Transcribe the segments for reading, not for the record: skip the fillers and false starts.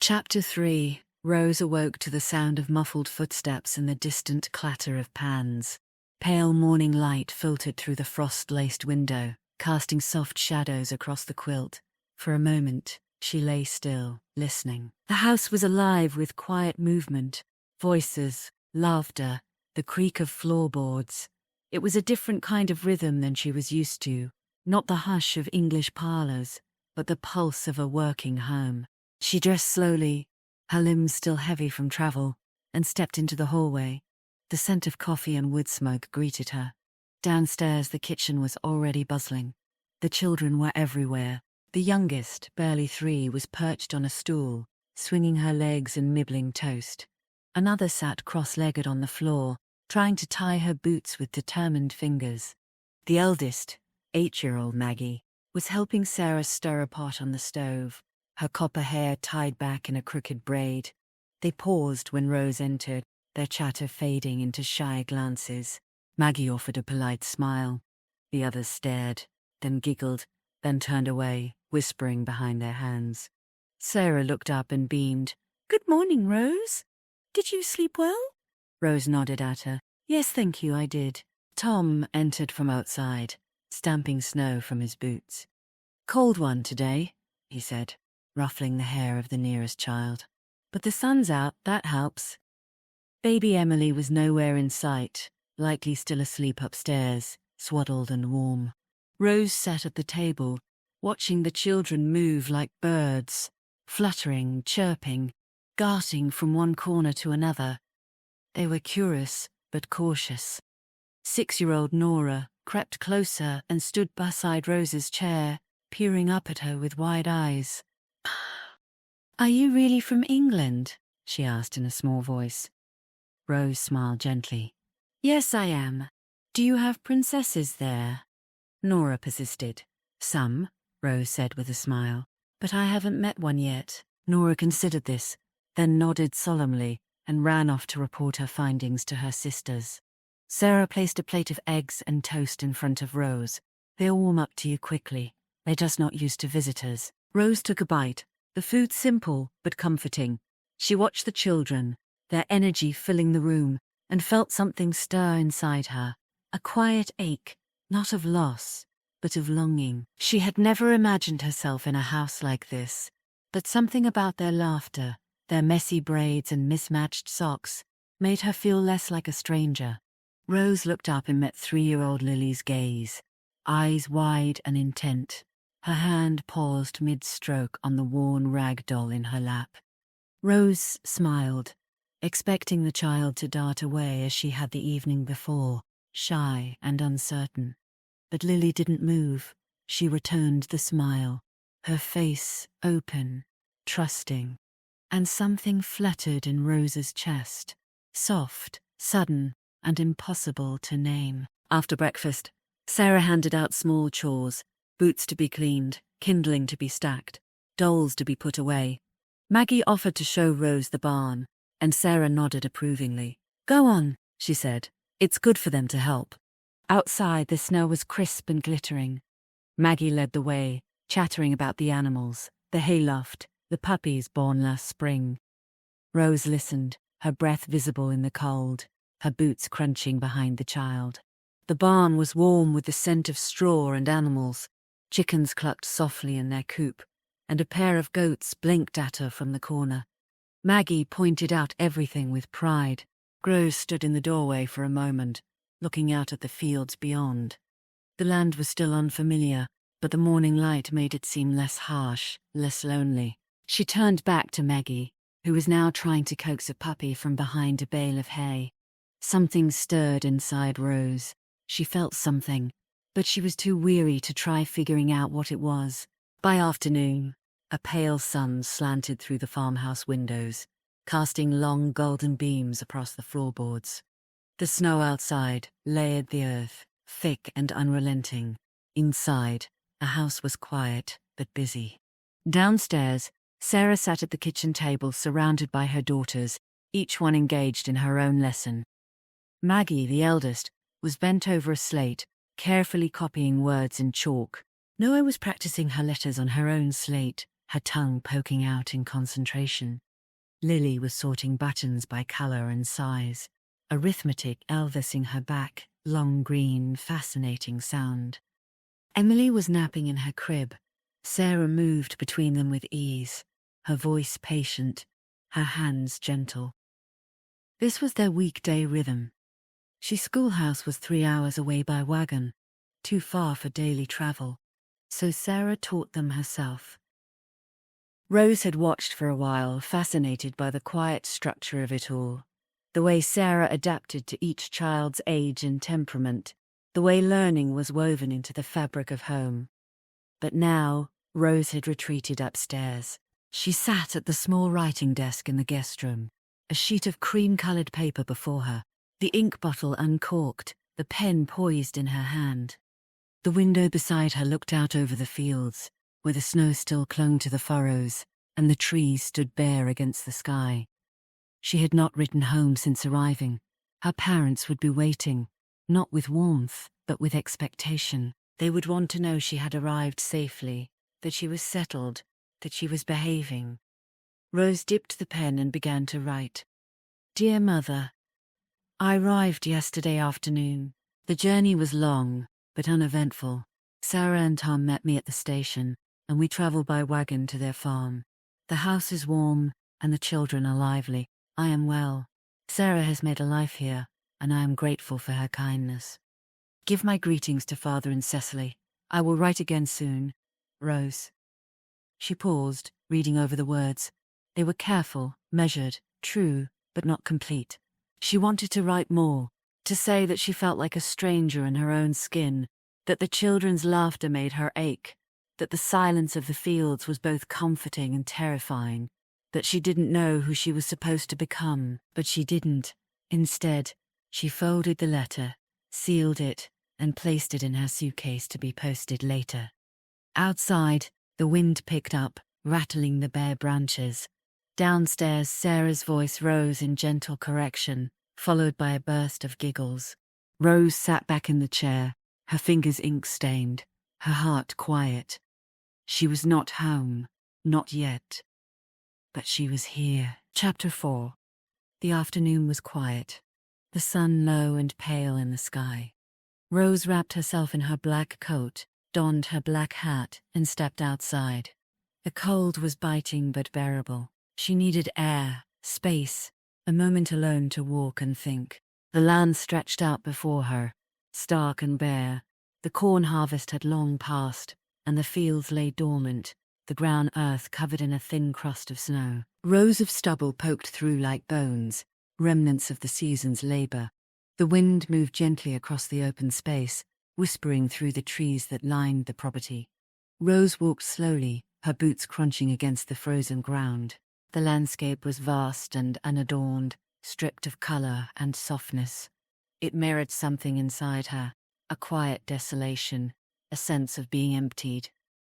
Chapter 3. Rose awoke to the sound of muffled footsteps and the distant clatter of pans. Pale morning light filtered through the frost-laced window, casting soft shadows across the quilt. For a moment, she lay still, listening. The house was alive with quiet movement, voices, laughter, the creak of floorboards. It was a different kind of rhythm than she was used to, not the hush of English parlors, but the pulse of a working home. She dressed slowly, her limbs still heavy from travel, and stepped into the hallway. The scent of coffee and wood smoke greeted her. Downstairs, the kitchen was already bustling. The children were everywhere. The youngest, barely 3, was perched on a stool, swinging her legs and nibbling toast. Another sat cross-legged on the floor, trying to tie her boots with determined fingers. The eldest, 8-year-old Maggie, was helping Sarah stir a pot on the stove, her copper hair tied back in a crooked braid. They paused when Rose entered, their chatter fading into shy glances. Maggie offered a polite smile. The others stared, then giggled, then turned away, whispering behind their hands. Sarah looked up and beamed. "Good morning, Rose. Did you sleep well?" Rose nodded at her. "Yes, thank you, I did." Tom entered from outside, stamping snow from his boots. "Cold one today," he said, ruffling the hair of the nearest child. "But the sun's out, that helps." Baby Emily was nowhere in sight, likely still asleep upstairs, swaddled and warm. Rose sat at the table, watching the children move like birds, fluttering, chirping, darting from one corner to another. They were curious, but cautious. 6-year-old Nora crept closer and stood beside Rose's chair, peering up at her with wide eyes. "Are you really from England?" she asked in a small voice. Rose smiled gently. "Yes, I am. Do you have princesses there?" Nora persisted. "Some," Rose said with a smile, "but I haven't met one yet." Nora considered this, then nodded solemnly and ran off to report her findings to her sisters. Sarah placed a plate of eggs and toast in front of Rose. "They'll warm up to you quickly. They're just not used to visitors." Rose took a bite, the food simple but comforting. She watched the children, their energy filling the room, and felt something stir inside her. A quiet ache, not of loss, but of longing. She had never imagined herself in a house like this, but something about their laughter, their messy braids and mismatched socks, made her feel less like a stranger. Rose looked up and met 3-year-old Lily's gaze, eyes wide and intent. Her hand paused mid-stroke on the worn rag doll in her lap. Rose smiled, expecting the child to dart away as she had the evening before, shy and uncertain. But Lily didn't move. She returned the smile, her face open, trusting. And something fluttered in Rose's chest, soft, sudden, and impossible to name. After breakfast, Sarah handed out small chores, boots to be cleaned, kindling to be stacked, dolls to be put away. Maggie offered to show Rose the barn, and Sarah nodded approvingly. "Go on," she said. "It's good for them to help." Outside, the snow was crisp and glittering. Maggie led the way, chattering about the animals, the hayloft, the puppies born last spring. Rose listened, her breath visible in the cold, her boots crunching behind the child. The barn was warm with the scent of straw and animals. Chickens clucked softly in their coop, and a pair of goats blinked at her from the corner. Maggie pointed out everything with pride. Rose stood in the doorway for a moment, looking out at the fields beyond. The land was still unfamiliar, but the morning light made it seem less harsh, less lonely. She turned back to Maggie, who was now trying to coax a puppy from behind a bale of hay. Something stirred inside Rose. She felt something, but she was too weary to try figuring out what it was. By afternoon, a pale sun slanted through the farmhouse windows, casting long golden beams across the floorboards. The snow outside layered the earth, thick and unrelenting. Inside, the house was quiet but busy. Downstairs, Sarah sat at the kitchen table surrounded by her daughters, each one engaged in her own lesson. Maggie, the eldest, was bent over a slate, carefully copying words in chalk. Noah was practicing her letters on her own slate, her tongue poking out in concentration. Lily was sorting buttons by color and size, arithmetic elvising her back, long green, fascinating sound. Emily was napping in her crib. Sarah moved between them with ease, her voice patient, her hands gentle. This was their weekday rhythm. Schoolhouse was 3 hours away by wagon, too far for daily travel, so Sarah taught them herself. Rose had watched for a while, fascinated by the quiet structure of it all, the way Sarah adapted to each child's age and temperament, the way learning was woven into the fabric of home. But now, Rose had retreated upstairs. She sat at the small writing desk in the guest room, a sheet of cream-colored paper before her, the ink bottle uncorked, the pen poised in her hand. The window beside her looked out over the fields, where the snow still clung to the furrows, and the trees stood bare against the sky. She had not written home since arriving. Her parents would be waiting, not with warmth, but with expectation. They would want to know she had arrived safely, that she was settled, that she was behaving. Rose dipped the pen and began to write. Dear Mother, I arrived yesterday afternoon. The journey was long, but uneventful. Sarah and Tom met me at the station, and we traveled by wagon to their farm. The house is warm, and the children are lively. I am well. Sarah has made a life here, and I am grateful for her kindness. Give my greetings to Father and Cecily. I will write again soon. Rose. She paused, reading over the words. They were careful, measured, true, but not complete. She wanted to write more, to say that she felt like a stranger in her own skin, that the children's laughter made her ache, that the silence of the fields was both comforting and terrifying, that she didn't know who she was supposed to become, but she didn't. Instead, she folded the letter, sealed it, and placed it in her suitcase to be posted later. Outside, the wind picked up, rattling the bare branches. Downstairs, Sarah's voice rose in gentle correction, followed by a burst of giggles. Rose sat back in the chair, her fingers ink-stained, her heart quiet. She was not home, not yet. But she was here. Chapter 4. The afternoon was quiet, the sun low and pale in the sky. Rose wrapped herself in her black coat, donned her black hat, and stepped outside. The cold was biting but bearable. She needed air, space, a moment alone to walk and think. The land stretched out before her, stark and bare. The corn harvest had long passed, and the fields lay dormant, the brown earth covered in a thin crust of snow. Rows of stubble poked through like bones, remnants of the season's labor. The wind moved gently across the open space, whispering through the trees that lined the property. Rose walked slowly, her boots crunching against the frozen ground. The landscape was vast and unadorned, stripped of color and softness. It mirrored something inside her, a quiet desolation, a sense of being emptied.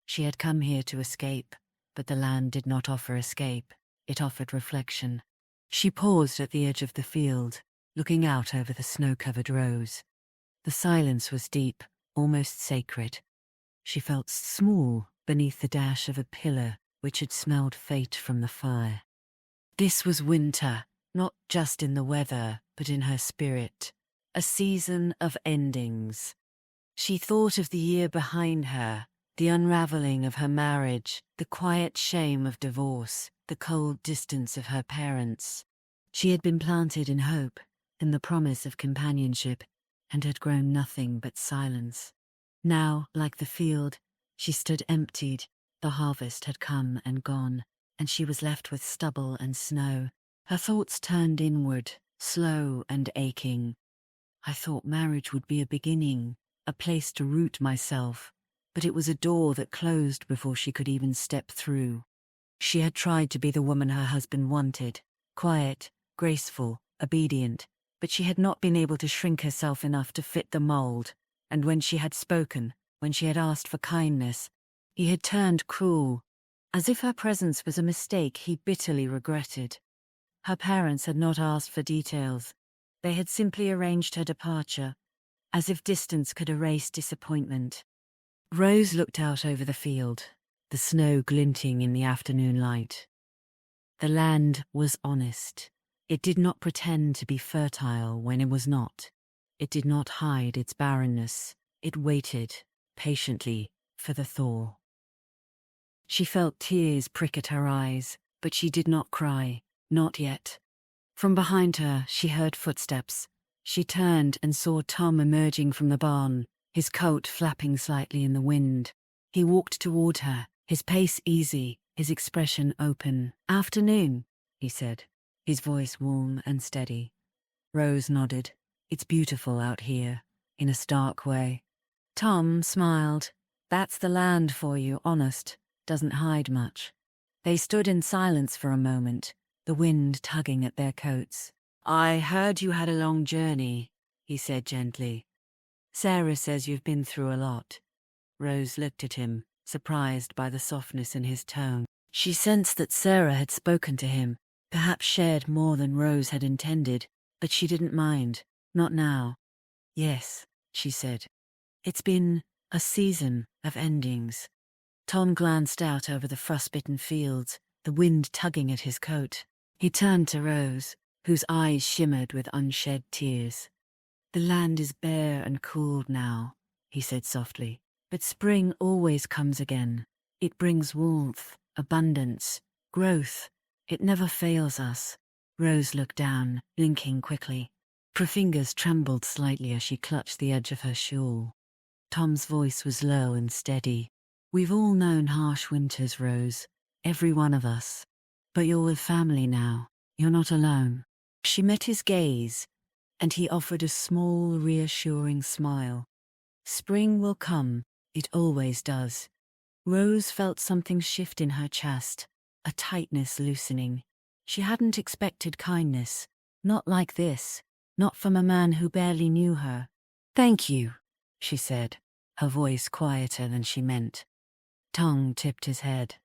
She had come here to escape, but the land did not offer escape. It offered reflection. She paused at the edge of the field, looking out over the snow-covered rows. The silence was deep, almost sacred. She felt small beneath the dash of a pillar which had smelled fate from the fire. This was winter, not just in the weather, but in her spirit. A season of endings. She thought of the year behind her, the unraveling of her marriage, the quiet shame of divorce, the cold distance of her parents. She had been planted in hope, in the promise of companionship, and had grown nothing but silence. Now, like the field, she stood emptied. The harvest had come and gone, and she was left with stubble and snow. Her thoughts turned inward, slow and aching. I thought marriage would be a beginning, a place to root myself, but it was a door that closed before she could even step through. She had tried to be the woman her husband wanted, quiet, graceful, obedient, but she had not been able to shrink herself enough to fit the mold, and when she had spoken, when she had asked for kindness, he had turned cruel, as if her presence was a mistake he bitterly regretted. Her parents had not asked for details. They had simply arranged her departure, as if distance could erase disappointment. Rose looked out over the field. The the snow glinting in the afternoon light. The land was honest. It did not pretend to be fertile when it was not. It did not hide its barrenness. It waited, patiently, for the thaw. She felt tears prick at her eyes, but she did not cry, not yet. From behind her, she heard footsteps. She turned and saw Tom emerging from the barn, his coat flapping slightly in the wind. He walked toward her, his pace easy, his expression open. "Afternoon," he said, his voice warm and steady. Rose nodded. "It's beautiful out here, in a stark way." Tom smiled. "That's the land for you, honest. Doesn't hide much." They stood in silence for a moment, the wind tugging at their coats. "I heard you had a long journey," he said gently. "Sarah says you've been through a lot." Rose looked at him, surprised by the softness in his tone. She sensed that Sarah had spoken to him, perhaps shared more than Rose had intended, but she didn't mind. Not now. "Yes," she said. "It's been a season of endings." Tom glanced out over the frostbitten fields, the wind tugging at his coat. He turned to Rose, whose eyes shimmered with unshed tears. "The land is bare and cooled now," he said softly. "But spring always comes again. It brings warmth, abundance, growth. It never fails us." Rose looked down, blinking quickly. Her fingers trembled slightly as she clutched the edge of her shawl. Tom's voice was low and steady. "We've all known harsh winters, Rose. Every one of us. But you're with family now. You're not alone." She met his gaze, and he offered a small, reassuring smile. "Spring will come. It always does." Rose felt something shift in her chest, a tightness loosening. She hadn't expected kindness. Not like this. Not from a man who barely knew her. "Thank you," she said, her voice quieter than she meant. Tom tipped his head.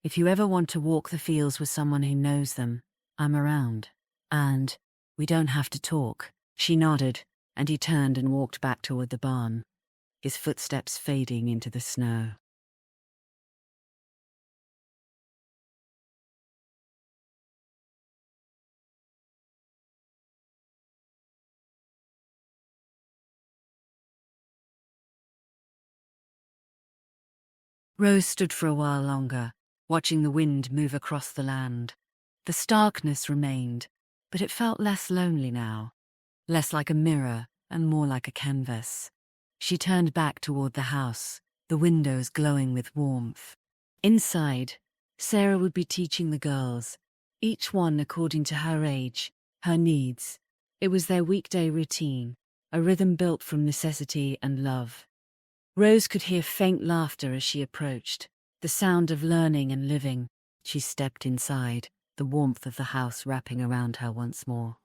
"If you ever want to walk the fields with someone who knows them, I'm around. And we don't have to talk." She nodded, and he turned and walked back toward the barn, his footsteps fading into the snow. Rose stood for a while longer, watching the wind move across the land. The starkness remained, but it felt less lonely now, less like a mirror and more like a canvas. She turned back toward the house, the windows glowing with warmth. Inside, Sarah would be teaching the girls, each one according to her age, her needs. It was their weekday routine, a rhythm built from necessity and love. Rose could hear faint laughter as she approached, the sound of learning and living. She stepped inside, the warmth of the house wrapping around her once more.